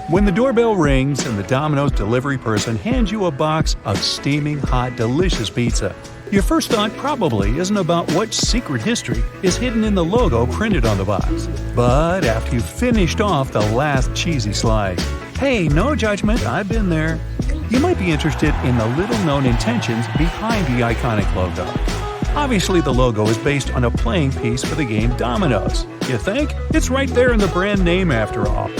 When the doorbell rings and the Domino's delivery person hands you a box of steaming hot, delicious pizza, your first thought probably isn't about what secret history is hidden in the logo printed on the box. But after you've finished off the last cheesy slice, hey, no judgment, I've been there, you might be interested in the little-known intentions behind the iconic logo. Obviously, the logo is based on a playing piece for the game Domino's. You think? It's right there in the brand name after all.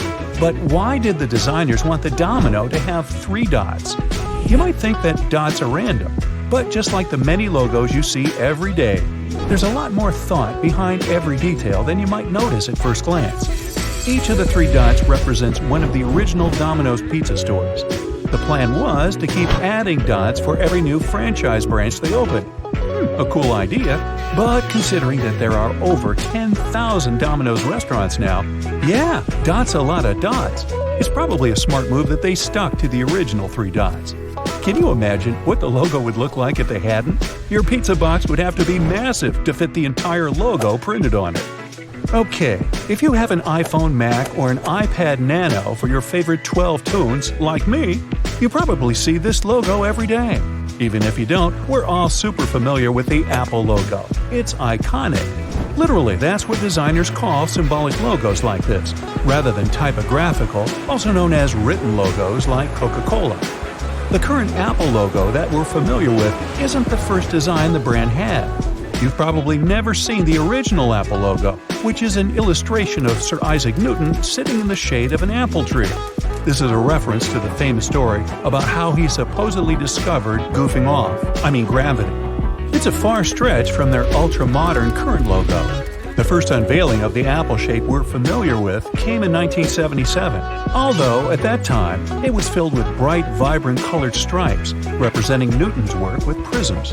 But why did the designers want the domino to have 3 dots? You might think that dots are random, but just like the many logos you see every day, there's a lot more thought behind every detail than you might notice at first glance. Each of the 3 dots represents one of the original Domino's pizza stores. The plan was to keep adding dots for every new franchise branch they opened. A cool idea, but considering that there are over 10,000 Domino's restaurants now, yeah, dots a lot of dots. It's probably a smart move that they stuck to the original 3 dots. Can you imagine what the logo would look like if they hadn't? Your pizza box would have to be massive to fit the entire logo printed on it. Okay, if you have an iPhone, Mac, or an iPad Nano for your favorite 12 tunes, like me, you probably see this logo every day. Even if you don't, we're all super familiar with the Apple logo. It's iconic. Literally, that's what designers call symbolic logos like this, rather than typographical, also known as written logos like Coca-Cola. The current Apple logo that we're familiar with isn't the first design the brand had. You've probably never seen the original Apple logo, which is an illustration of Sir Isaac Newton sitting in the shade of an apple tree. This is a reference to the famous story about how he supposedly discovered gravity. It's a far stretch from their ultra-modern current logo. The first unveiling of the apple shape we're familiar with came in 1977, although at that time it was filled with bright, vibrant colored stripes, representing Newton's work with prisms.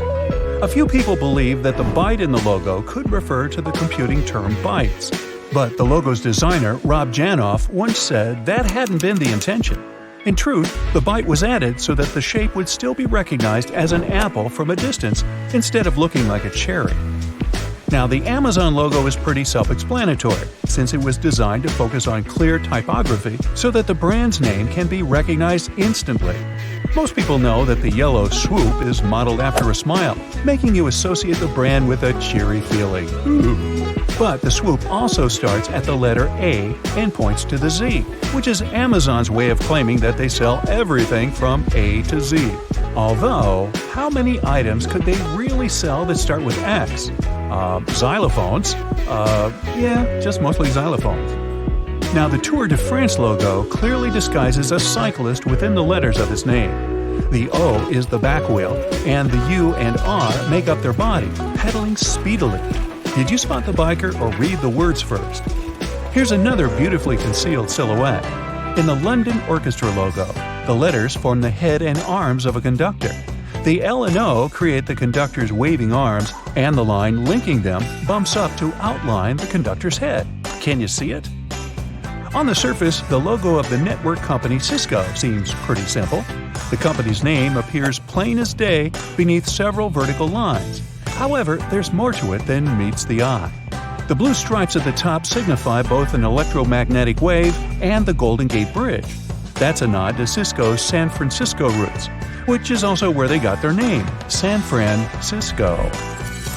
A few people believe that the byte in the logo could refer to the computing term bytes. But the logo's designer, Rob Janoff, once said that hadn't been the intention. In truth, the byte was added so that the shape would still be recognized as an apple from a distance instead of looking like a cherry. Now, the Amazon logo is pretty self-explanatory, since it was designed to focus on clear typography so that the brand's name can be recognized instantly. Most people know that the yellow swoop is modeled after a smile, making you associate the brand with a cheery feeling. But the swoop also starts at the letter A and points to the Z, which is Amazon's way of claiming that they sell everything from A to Z. Although, how many items could they really sell that start with X? Xylophones? Just mostly xylophones. Now, the Tour de France logo clearly disguises a cyclist within the letters of his name. The O is the back wheel, and the U and R make up their body, pedaling speedily. Did you spot the biker or read the words first? Here's another beautifully concealed silhouette. In the London Orchestra logo, the letters form the head and arms of a conductor. The L and O create the conductor's waving arms, and the line linking them bumps up to outline the conductor's head. Can you see it? On the surface, the logo of the network company Cisco seems pretty simple. The company's name appears plain as day beneath several vertical lines. However, there's more to it than meets the eye. The blue stripes at the top signify both an electromagnetic wave and the Golden Gate Bridge. That's a nod to Cisco's San Francisco roots, which is also where they got their name, San Francisco.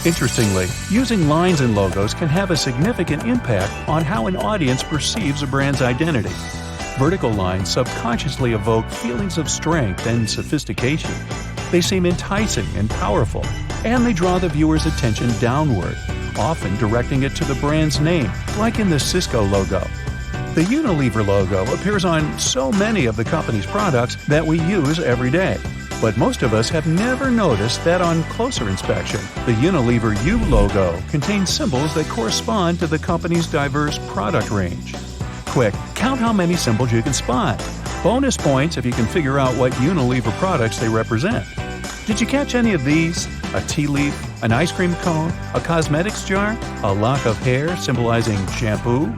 Interestingly, using lines in logos can have a significant impact on how an audience perceives a brand's identity. Vertical lines subconsciously evoke feelings of strength and sophistication. They seem enticing and powerful, and they draw the viewer's attention downward, often directing it to the brand's name, like in the Cisco logo. The Unilever logo appears on so many of the company's products that we use every day. But most of us have never noticed that on closer inspection, the Unilever U logo contains symbols that correspond to the company's diverse product range. Quick, count how many symbols you can spot. Bonus points if you can figure out what Unilever products they represent. Did you catch any of these? A tea leaf, an ice cream cone, a cosmetics jar, a lock of hair symbolizing shampoo?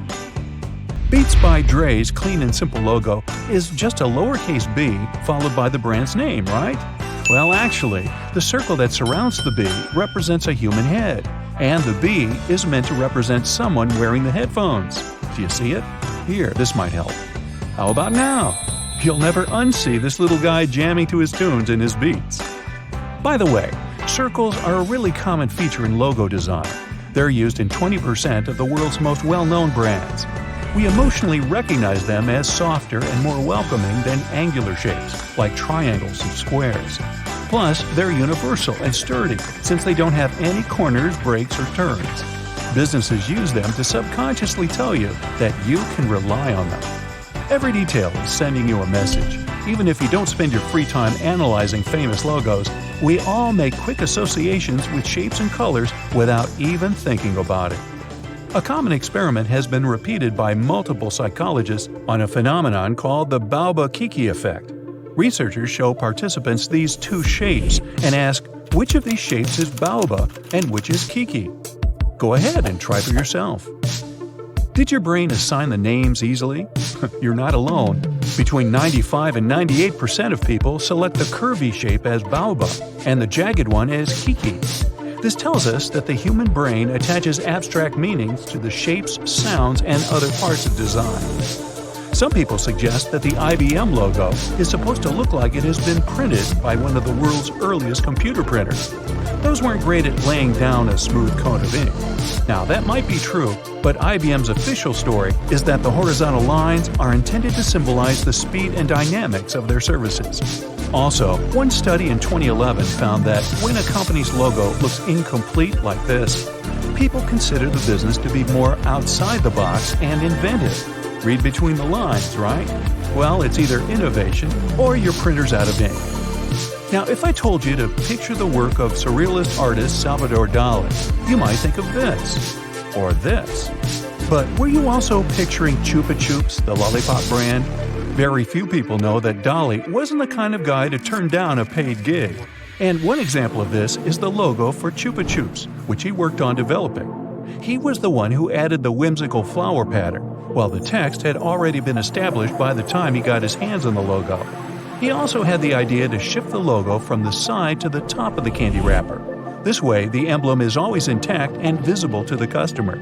Beats by Dre's clean and simple logo is just a lowercase b followed by the brand's name, right? Well, actually, the circle that surrounds the B represents a human head, and the B is meant to represent someone wearing the headphones. Do you see it? Here, this might help. How about now? You'll never unsee this little guy jamming to his tunes in his beats. By the way, circles are a really common feature in logo design. They're used in 20% of the world's most well-known brands. We emotionally recognize them as softer and more welcoming than angular shapes, like triangles and squares. Plus, they're universal and sturdy since they don't have any corners, breaks, or turns. Businesses use them to subconsciously tell you that you can rely on them. Every detail is sending you a message. Even if you don't spend your free time analyzing famous logos, we all make quick associations with shapes and colors without even thinking about it. A common experiment has been repeated by multiple psychologists on a phenomenon called the Baoba-Kiki effect. Researchers show participants these two shapes and ask which of these shapes is baobab and which is kiki. Go ahead and try for yourself. Did your brain assign the names easily? You're not alone. Between 95 and 98% of people select the curvy shape as baobab and the jagged one as kiki. This tells us that the human brain attaches abstract meanings to the shapes, sounds, and other parts of design. Some people suggest that the IBM logo is supposed to look like it has been printed by one of the world's earliest computer printers. Those weren't great at laying down a smooth coat of ink. Now, that might be true, but IBM's official story is that the horizontal lines are intended to symbolize the speed and dynamics of their services. Also, one study in 2011 found that when a company's logo looks incomplete like this, people consider the business to be more outside the box and inventive. Read between the lines, right? Well, it's either innovation or your printer's out of ink. Now, if I told you to picture the work of surrealist artist Salvador Dali, you might think of this or this. But were you also picturing Chupa Chups, the lollipop brand? Very few people know that Dali wasn't the kind of guy to turn down a paid gig. And one example of this is the logo for Chupa Chups, which he worked on developing. He was the one who added the whimsical flower pattern, while the text had already been established by the time he got his hands on the logo. He also had the idea to shift the logo from the side to the top of the candy wrapper. This way, the emblem is always intact and visible to the customer.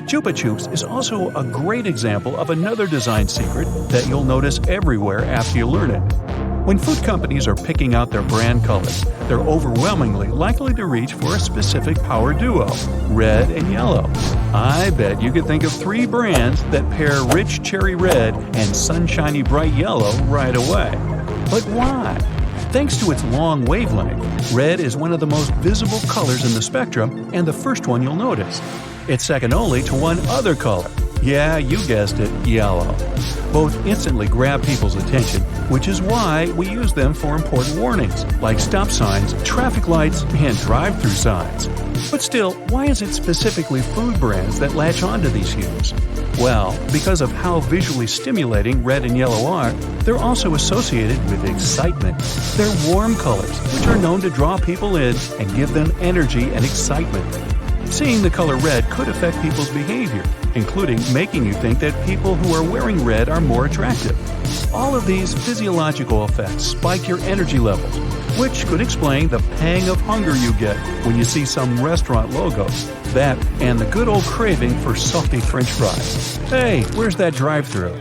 Chupa Chups is also a great example of another design secret that you'll notice everywhere after you learn it. When food companies are picking out their brand colors, they're overwhelmingly likely to reach for a specific power duo, red and yellow. I bet you could think of 3 brands that pair rich cherry red and sunshiny bright yellow right away. But why? Thanks to its long wavelength, red is one of the most visible colors in the spectrum and the first one you'll notice. It's second only to one other color. Yeah, you guessed it, yellow. Both instantly grab people's attention, which is why we use them for important warnings, like stop signs, traffic lights, and drive-through signs. But still, why is it specifically food brands that latch onto these hues? Well, because of how visually stimulating red and yellow are, they're also associated with excitement. They're warm colors, which are known to draw people in and give them energy and excitement. Seeing the color red could affect people's behavior, including making you think that people who are wearing red are more attractive. All of these physiological effects spike your energy levels, which could explain the pang of hunger you get when you see some restaurant logos. That and the good old craving for salty French fries. Hey, where's that drive-thru?